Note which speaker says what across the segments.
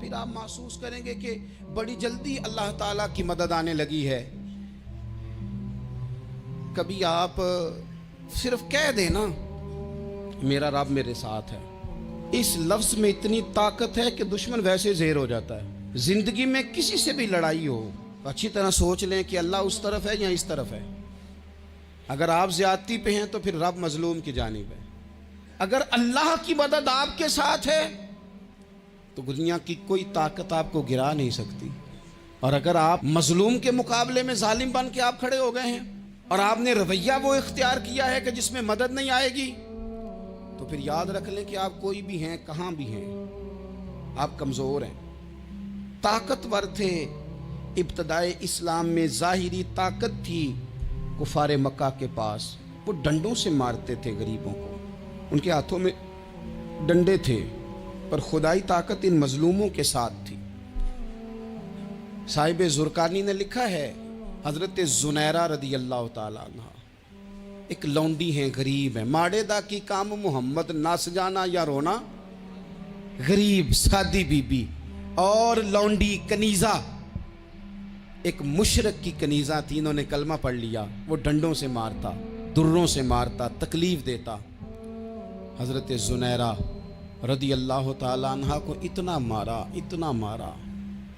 Speaker 1: پھر آپ محسوس کریں گے کہ بڑی جلدی اللہ تعالیٰ کی مدد آنے لگی ہے. کبھی آپ صرف کہہ دیں نا میرا رب میرے ساتھ ہے, اس لفظ میں اتنی طاقت ہے کہ دشمن ویسے زہر ہو جاتا ہے. زندگی میں کسی سے بھی لڑائی ہو اچھی طرح سوچ لیں کہ اللہ اس طرف ہے یا اس طرف ہے. اگر آپ زیادتی پہ ہیں تو پھر رب مظلوم کی جانب ہے. اگر اللہ کی مدد آپ کے ساتھ ہے تو دنیا کی کوئی طاقت آپ کو گرا نہیں سکتی. اور اگر آپ مظلوم کے مقابلے میں ظالم بن کے آپ کھڑے ہو گئے ہیں اور آپ نے رویہ وہ اختیار کیا ہے کہ جس میں مدد نہیں آئے گی, تو پھر یاد رکھ لیں کہ آپ کوئی بھی ہیں, کہاں بھی ہیں, آپ کمزور ہیں. طاقتور تھے ابتدائے اسلام میں, ظاہری طاقت تھی کفار مکہ کے پاس, وہ ڈنڈوں سے مارتے تھے غریبوں کو, ان کے ہاتھوں میں ڈنڈے تھے, پر خدائی طاقت ان مظلوموں کے ساتھ تھی. صاحب زرقانی نے لکھا ہے حضرت زنیرہ رضی اللہ تعالیٰ عنہ ایک لونڈی ہیں, غریب ہیں, ماڑے دا کی کام محمد ناس جانا یا رونا, غریب سادی بی بی اور لونڈی کنیزہ, ایک مشرک کی کنیزہ تھی, انہوں نے کلمہ پڑھ لیا. وہ ڈنڈوں سے مارتا, دروں سے مارتا, تکلیف دیتا. حضرت زنیرہ رضی اللہ تعالیٰ عنہ کو اتنا مارا, اتنا مارا.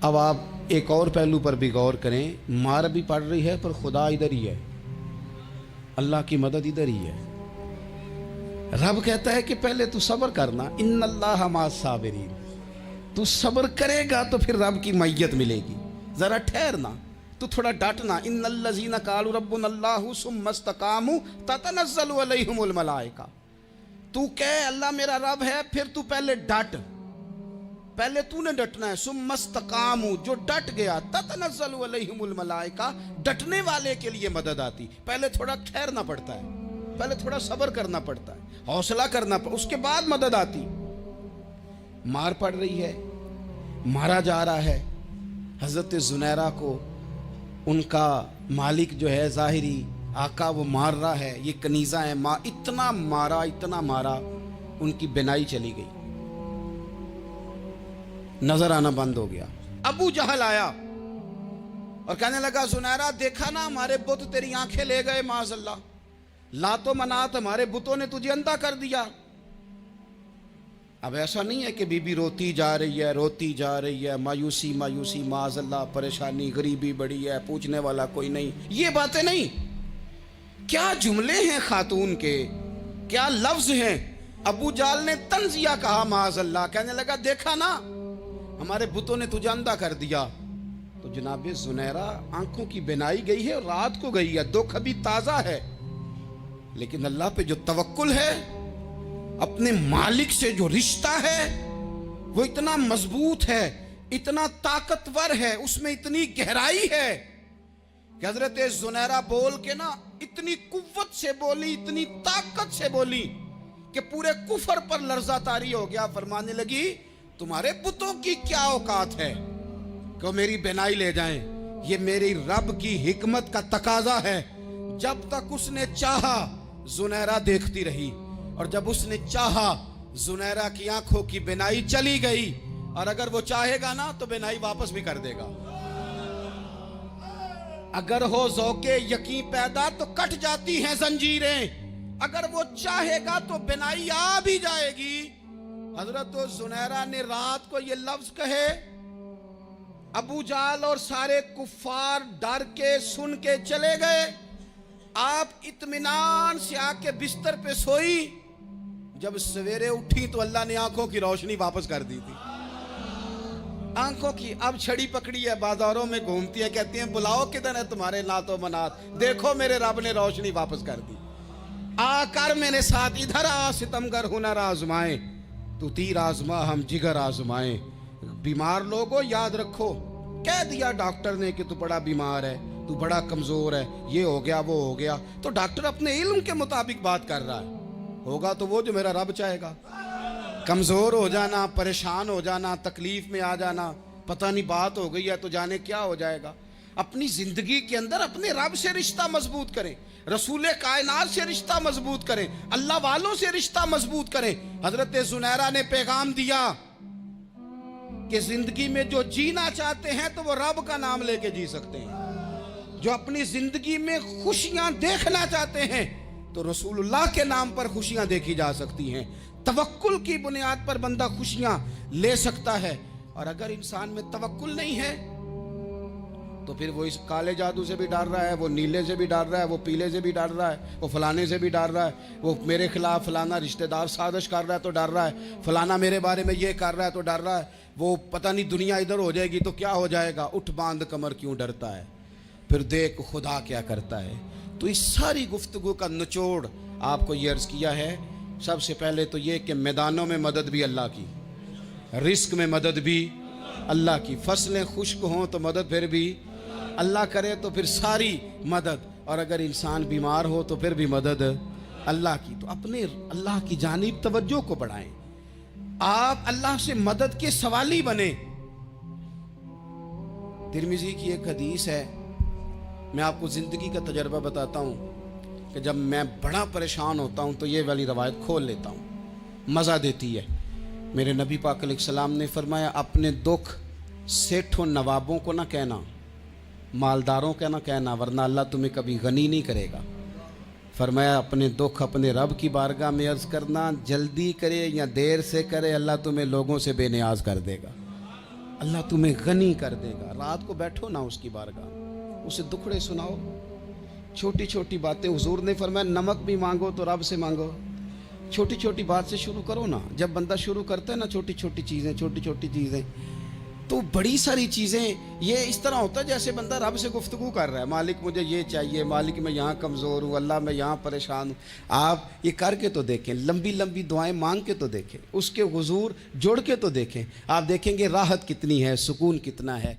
Speaker 1: اب آپ ایک اور پہلو پر بھی غور کریں, مار بھی پڑ رہی ہے پر خدا ادھر ہی ہے, اللہ کی مدد ادھر ہی ہے. رب کہتا ہے کہ پہلے تو صبر کرنا, ان اللہ مع الصابرین, تو صبر کرے گا تو پھر رب کی معیت ملے گی. ذرا ٹھہرنا, تو تھوڑا ڈٹنا. ان الذین قالوا ربنا اللہ ثم استقاموا تتنزل علیہم الملائکہ, تو کہے اللہ میرا رب ہے, پھر تو پہلے ڈٹ, پہلے تو نے ڈٹنا ہے. ثم استقاموا, جو ڈٹ گیا, تتنزل علیہم الملائکہ, ڈٹنے والے کے لیے مدد آتی. پہلے تھوڑا ٹھہرنا پڑتا ہے, پہلے تھوڑا صبر کرنا پڑتا ہے, حوصلہ کرنا پڑتا, اس کے بعد مدد آتی. مار پڑ رہی ہے, مارا جا رہا ہے. حضرت زنیرہ کو ان کا مالک جو ہے ظاہری آقا وہ مار رہا ہے, یہ کنیزہ ہے, اتنا مارا, اتنا مارا, ان کی بینائی چلی گئی, نظر آنا بند ہو گیا. ابو جہل آیا اور کہنے لگا زنیرہ دیکھا نا ہمارے بت تیری آنکھیں لے گئے, معاذ اللہ, لات و منات ہمارے بتوں نے تجھے اندھا کر دیا. اب ایسا نہیں ہے کہ بی بی روتی جا رہی ہے, روتی جا رہی ہے, مایوسی مایوسی, معاذ اللہ, پریشانی, غریبی بڑی ہے, پوچھنے والا کوئی نہیں, یہ باتیں نہیں. کیا جملے ہیں خاتون کے, کیا لفظ ہیں. ابو جال نے تنزیہ کہا, معاذ اللہ, کہنے لگا دیکھا نا ہمارے بتوں نے تجھے اندھا کر دیا. تو جناب زنیرہ آنکھوں کی بینائی گئی ہے, رات کو گئی ہے, دکھ ابھی تازہ ہے, لیکن اللہ پہ جو توکل ہے, اپنے مالک سے جو رشتہ ہے, وہ اتنا مضبوط ہے, اتنا طاقتور ہے, اس میں اتنی گہرائی ہے کہ حضرت زنیرہ بول کے نا اتنی قوت سے بولی, اتنی طاقت سے بولی کہ پورے کفر پر لرزہ طاری ہو گیا. فرمانے لگی تمہارے بتوں کی کیا اوقات ہے کہ وہ میری بینائی لے جائیں, یہ میری رب کی حکمت کا تقاضا ہے. جب تک اس نے چاہا زنیرہ دیکھتی رہی, اور جب اس نے چاہا زنیرہ کی آنکھوں کی بینائی چلی گئی, اور اگر وہ چاہے گا نا تو بینائی واپس بھی کر دے گا. اگر ہو ذوق یقین پیدا تو کٹ جاتی ہیں زنجیریں, اگر وہ چاہے گا تو بینائی آ بھی جائے گی. حضرت زنیرہ نے رات کو یہ لفظ کہے, ابو جال اور سارے کفار ڈر کے سن کے چلے گئے. آپ اطمینان سے آ کے بستر پہ سوئی. جب سویرے اٹھی تو اللہ نے آنکھوں کی روشنی واپس کر دی تھی. آنکھوں کی اب چھڑی پکڑی ہے, بازاروں میں گھومتی ہے, کہتی ہیں بلاؤ کدھر ہے تمہارے لات و منات, دیکھو میرے رب نے روشنی واپس کر دی. آ کر میرے ساتھ ادھر آ, ستمگر ہنر آزمائیں, تو تیر آزما ہم جگر آزمائیں. بیمار لوگوں یاد رکھو, کہہ دیا ڈاکٹر نے کہ تو بڑا بیمار ہے, تو بڑا کمزور ہے, یہ ہو گیا وہ ہو گیا, تو ڈاکٹر اپنے علم کے مطابق بات کر رہا ہے, ہوگا تو وہ جو میرا رب چاہے گا. کمزور ہو جانا, پریشان ہو جانا, تکلیف میں آ جانا, پتہ نہیں بات ہو گئی ہے تو جانے کیا ہو جائے گا. اپنی زندگی کے اندر اپنے رب سے رشتہ مضبوط کریں, رسول کائنات سے رشتہ مضبوط کریں, اللہ والوں سے رشتہ مضبوط کریں. حضرت زنیرہ نے پیغام دیا, کہ زندگی میں جو جینا چاہتے ہیں تو وہ رب کا نام لے کے جی سکتے ہیں. جو اپنی زندگی میں خوشیاں دیکھنا چاہتے ہیں تو رسول اللہ کے نام پر خوشیاں دیکھی جا سکتی ہیں. توکل کی بنیاد پر بندہ خوشیاں لے سکتا ہے. اور اگر انسان میں توکل نہیں ہے تو پھر وہ اس کالے جادو سے بھی ڈر رہا ہے, وہ نیلے سے بھی ڈر رہا ہے, وہ پیلے سے بھی ڈر رہا ہے, وہ فلانے سے بھی ڈر رہا ہے, وہ میرے خلاف فلانا رشتہ دار سازش کر رہا ہے تو ڈر رہا ہے, فلانا میرے بارے میں یہ کر رہا ہے تو ڈر رہا ہے, وہ پتہ نہیں دنیا ادھر ہو جائے گی تو کیا ہو جائے گا, اٹھ باندھ کمر کیوں ڈرتا ہے, پھر دیکھ خدا کیا کرتا ہے. تو اس ساری گفتگو کا نچوڑ آپ کو یہ عرض کیا ہے. سب سے پہلے تو یہ کہ میدانوں میں مدد بھی اللہ کی, رزق میں مدد بھی اللہ کی, فصلیں خشک ہوں تو مدد پھر بھی اللہ کرے, تو پھر ساری مدد, اور اگر انسان بیمار ہو تو پھر بھی مدد اللہ کی. تو اپنے اللہ کی جانب توجہ کو بڑھائیں, آپ اللہ سے مدد کے سوالی بنیں. ترمذی کی ایک حدیث ہے, میں آپ کو زندگی کا تجربہ بتاتا ہوں کہ جب میں بڑا پریشان ہوتا ہوں تو یہ والی روایت کھول لیتا ہوں, مزہ دیتی ہے. میرے نبی پاک علیہ السلام نے فرمایا, اپنے دکھ سیٹھوں نوابوں کو نہ کہنا, مالداروں کا نہ کہنا, ورنہ اللہ تمہیں کبھی غنی نہیں کرے گا. فرمایا اپنے دکھ اپنے رب کی بارگاہ میں عرض کرنا, جلدی کرے یا دیر سے کرے اللہ تمہیں لوگوں سے بے نیاز کر دے گا, اللہ تمہیں غنی کر دے گا. رات کو بیٹھو نا اس کی بارگاہ, اسے دکھڑے سناؤ, چھوٹی چھوٹی باتیں. حضور نے فرمایا نمک بھی مانگو تو رب سے مانگو, چھوٹی چھوٹی بات سے شروع کرو نا. جب بندہ شروع کرتا ہے نا چھوٹی چھوٹی چیزیں تو بڑی ساری چیزیں یہ اس طرح ہوتا ہے جیسے بندہ رب سے گفتگو کر رہا ہے, مالک مجھے یہ چاہیے, مالک میں یہاں کمزور ہوں, اللہ میں یہاں پریشان ہوں. آپ یہ کر کے تو دیکھیں, لمبی لمبی دعائیں مانگ کے تو دیکھیں, اس کے حضور جوڑ کے تو دیکھیں, آپ دیکھیں گے راحت کتنی ہے, سکون کتنا ہے.